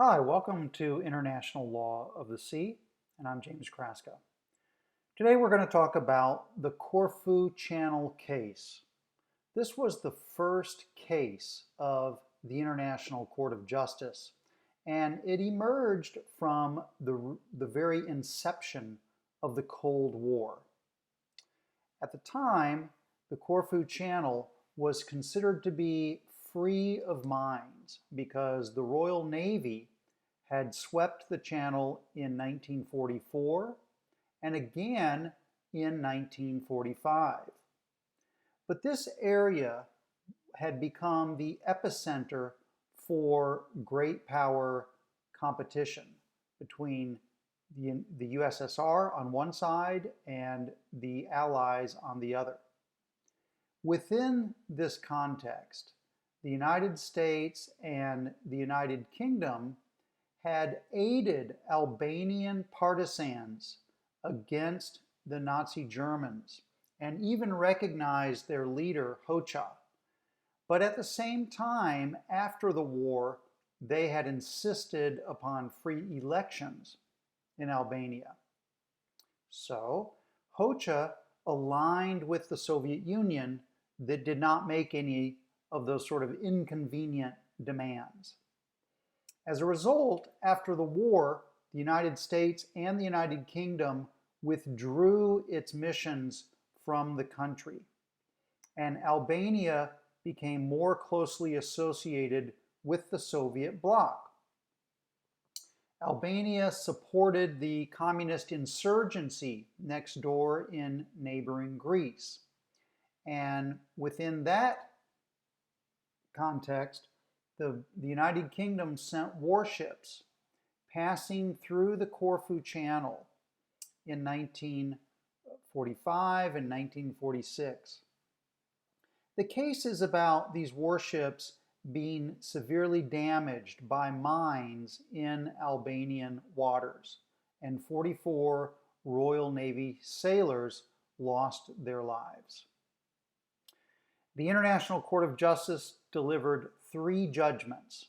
Hi, welcome to International Law of the Sea, and I'm James Kraska. Today we're going to talk about the Corfu Channel case. This was the first case of the International Court of Justice, and it emerged from the very inception of the Cold War. At the time, the Corfu Channel was considered to be free of mines because the Royal Navy had swept the channel in 1944 and again in 1945. But this area had become the epicenter for great power competition between the USSR on one side and the Allies on the other. Within this context, the United States and the United Kingdom had aided Albanian partisans against the Nazi Germans and even recognized their leader, Hoxha. But at the same time, after the war, they had insisted upon free elections in Albania. So Hoxha aligned with the Soviet Union that did not make any of those sort of inconvenient demands. As a result, after the war, the United States and the United Kingdom withdrew its missions from the country, and Albania became more closely associated with the Soviet bloc. Albania supported the communist insurgency next door in neighboring Greece. And within that context, the United Kingdom sent warships passing through the Corfu Channel in 1945 and 1946. The case is about these warships being severely damaged by mines in Albanian waters, and 44 Royal Navy sailors lost their lives. The International Court of Justice delivered 3 judgments.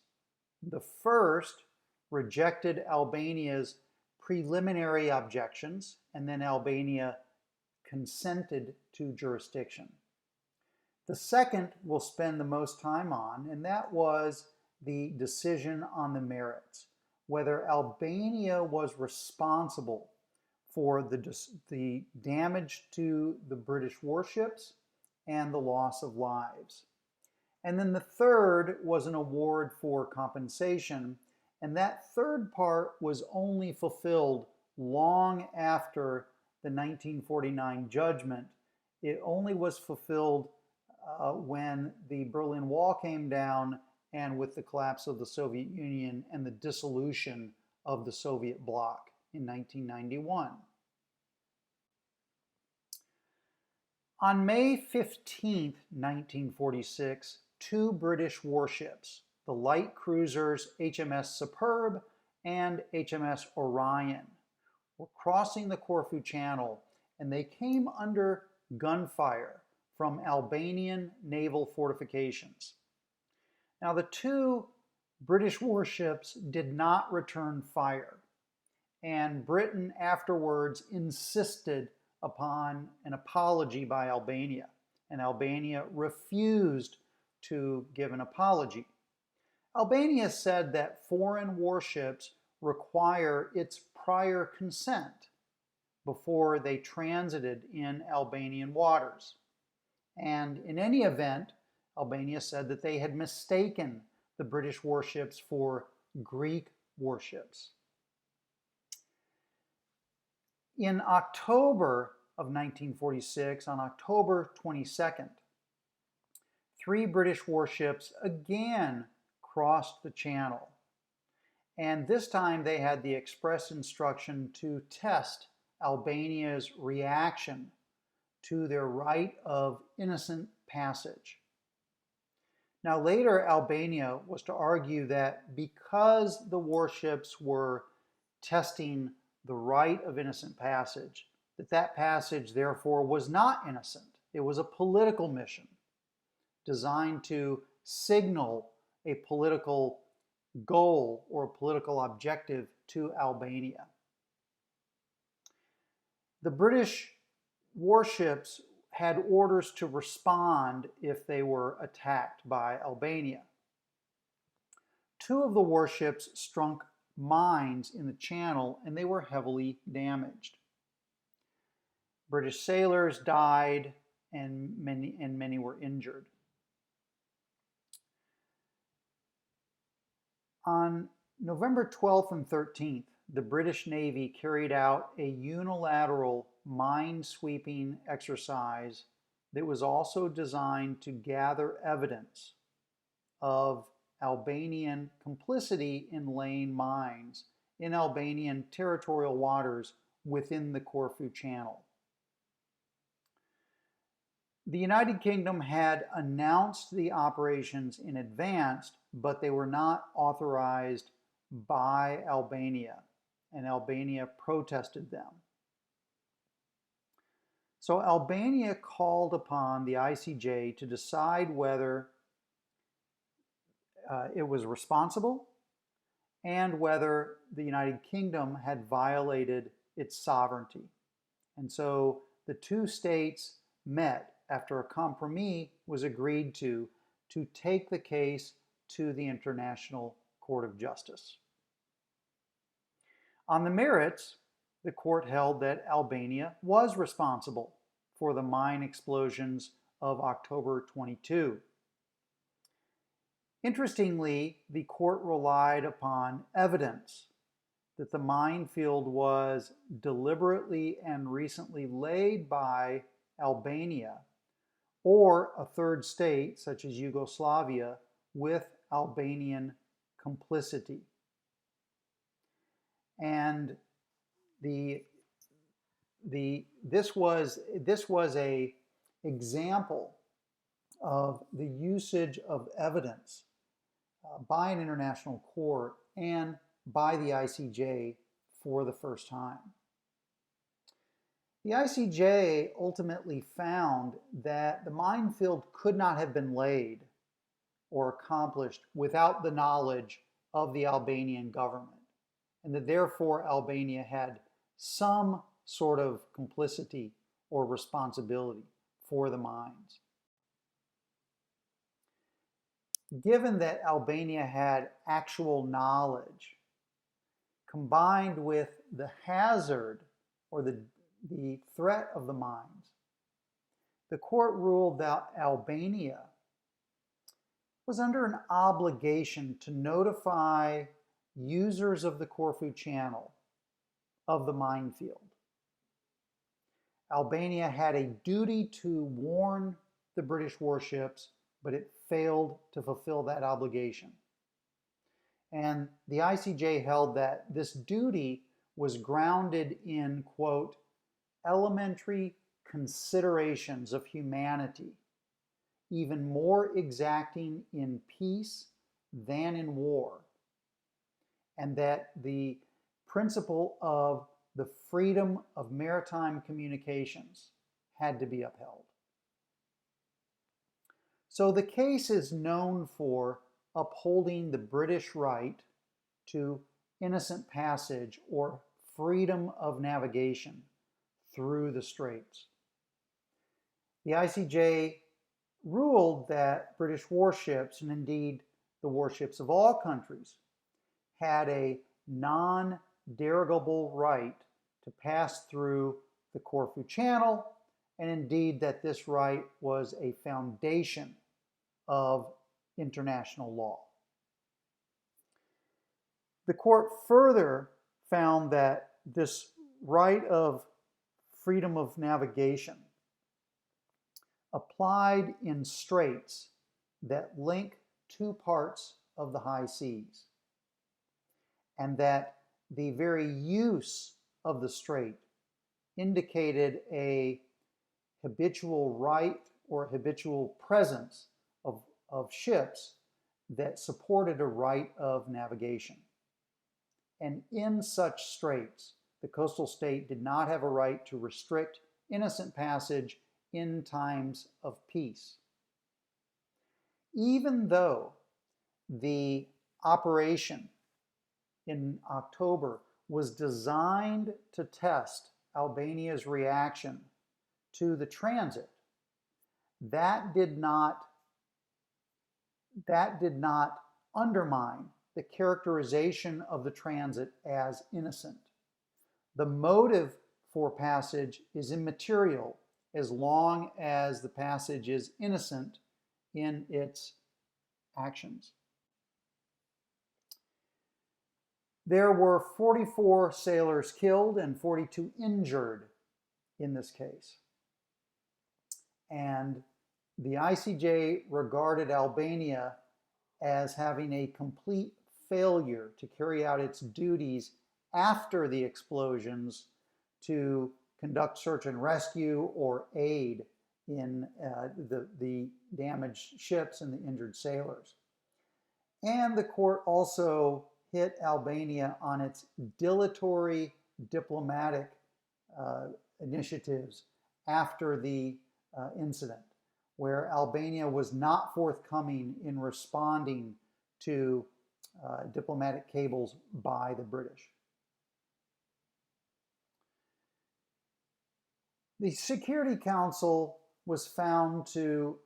The first rejected Albania's preliminary objections, and then Albania consented to jurisdiction. The second we'll spend the most time on, and that was the decision on the merits, whether Albania was responsible for the damage to the British warships and the loss of lives. And then the third was an award for compensation, and that third part was only fulfilled long after the 1949 judgment. It only was fulfilled when the Berlin Wall came down and with the collapse of the Soviet Union and the dissolution of the Soviet bloc in 1991. On May 15, 1946, 2 British warships, the light cruisers HMS Superb and HMS Orion, were crossing the Corfu Channel, and they came under gunfire from Albanian naval fortifications. Now, the 2 British warships did not return fire, and Britain afterwards insisted upon an apology by Albania, and Albania refused to give an apology. Albania said that foreign warships require its prior consent before they transited in Albanian waters. And in any event, Albania said that they had mistaken the British warships for Greek warships. In October of 1946, on October 22nd, 3 British warships again crossed the channel. And this time they had the express instruction to test Albania's reaction to their right of innocent passage. Now later, Albania was to argue that because the warships were testing the right of innocent passage, that passage therefore was not innocent. It was a political mission designed to signal a political goal or political objective to Albania. The British warships had orders to respond if they were attacked by Albania. Two of the warships struck mines in the channel and they were heavily damaged. British sailors died and many were injured. On November 12th and 13th, the British Navy carried out a unilateral mine-sweeping exercise that was also designed to gather evidence of Albanian complicity in laying mines in Albanian territorial waters within the Corfu Channel. The United Kingdom had announced the operations in advance, but they were not authorized by Albania, and Albania protested them. So Albania called upon the ICJ to decide whether it was responsible and whether the United Kingdom had violated its sovereignty. And so the two states met after a compromise was agreed to take the case to the International Court of Justice. On the merits, the court held that Albania was responsible for the mine explosions of October 22. Interestingly, the court relied upon evidence that the minefield was deliberately and recently laid by Albania or a third state, such as Yugoslavia, with Albanian complicity. And this was a example of the usage of evidence by an international court and by the ICJ for the first time. The ICJ ultimately found that the minefield could not have been laid or accomplished without the knowledge of the Albanian government, and that therefore Albania had some sort of complicity or responsibility for the mines. Given that Albania had actual knowledge, combined with the hazard or the threat of the mines, the court ruled that Albania was under an obligation to notify users of the Corfu Channel of the minefield. Albania had a duty to warn the British warships, but it failed to fulfill that obligation. And the ICJ held that this duty was grounded in, quote, elementary considerations of humanity, even more exacting in peace than in war, and that the principle of the freedom of maritime communications had to be upheld. So the case is known for upholding the British right to innocent passage or freedom of navigation through the straits. The ICJ ruled that British warships, and indeed the warships of all countries, had a non-derogable right to pass through the Corfu Channel, and indeed that this right was a foundation of international law. The court further found that this right of freedom of navigation applied in straits that link two parts of the high seas, and that the very use of the strait indicated a habitual right or habitual presence of ships that supported a right of navigation. And in such straits, the coastal state did not have a right to restrict innocent passage in times of peace. Even though the operation in October was designed to test Albania's reaction to the transit. That did not undermine the characterization of the transit as innocent. The motive for passage is immaterial as long as the passage is innocent in its actions. There were 44 sailors killed and 42 injured in this case. And the ICJ regarded Albania as having a complete failure to carry out its duties after the explosions to conduct search and rescue or aid in the damaged ships and the injured sailors. And the court also hit Albania on its dilatory diplomatic initiatives after the incident, where Albania was not forthcoming in responding to diplomatic cables by the British. The Security Council was found to,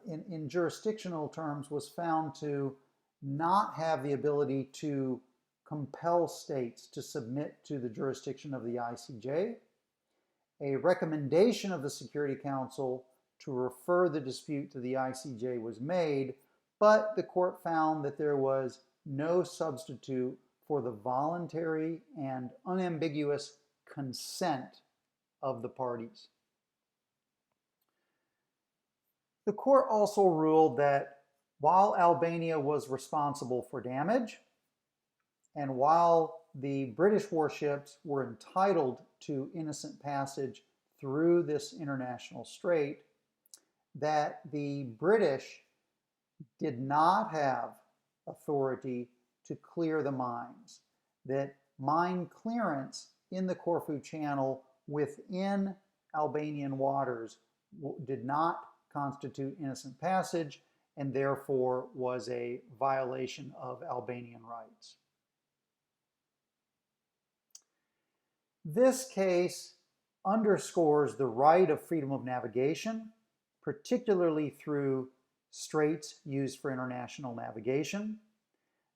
in jurisdictional terms, was found to not have the ability to compel states to submit to the jurisdiction of the ICJ. A recommendation of the Security Council to refer the dispute to the ICJ was made, but the court found that there was no substitute for the voluntary and unambiguous consent of the parties. The court also ruled that while Albania was responsible for damage, and while the British warships were entitled to innocent passage through this international strait, that the British did not have authority to clear the mines, that mine clearance in the Corfu Channel within Albanian waters did not constitute innocent passage and therefore was a violation of Albanian rights. This case underscores the right of freedom of navigation, particularly through straits used for international navigation.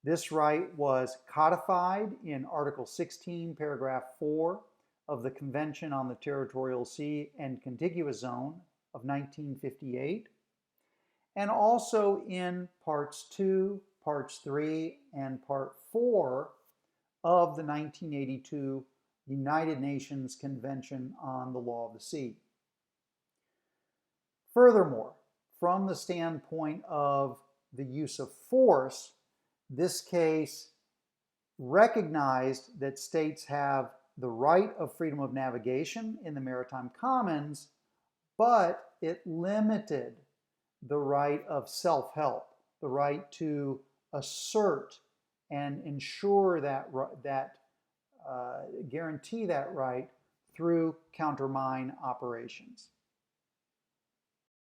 This right was codified in Article 16, Paragraph 4 of the Convention on the Territorial Sea and Contiguous Zone of 1958, and also in Parts 2, Parts 3, and Part 4 of the 1982 United Nations Convention on the Law of the Sea. Furthermore, from the standpoint of the use of force, this case recognized that states have the right of freedom of navigation in the maritime commons, but it limited the right of self-help, the right to assert and ensure that guarantee that right through countermine operations.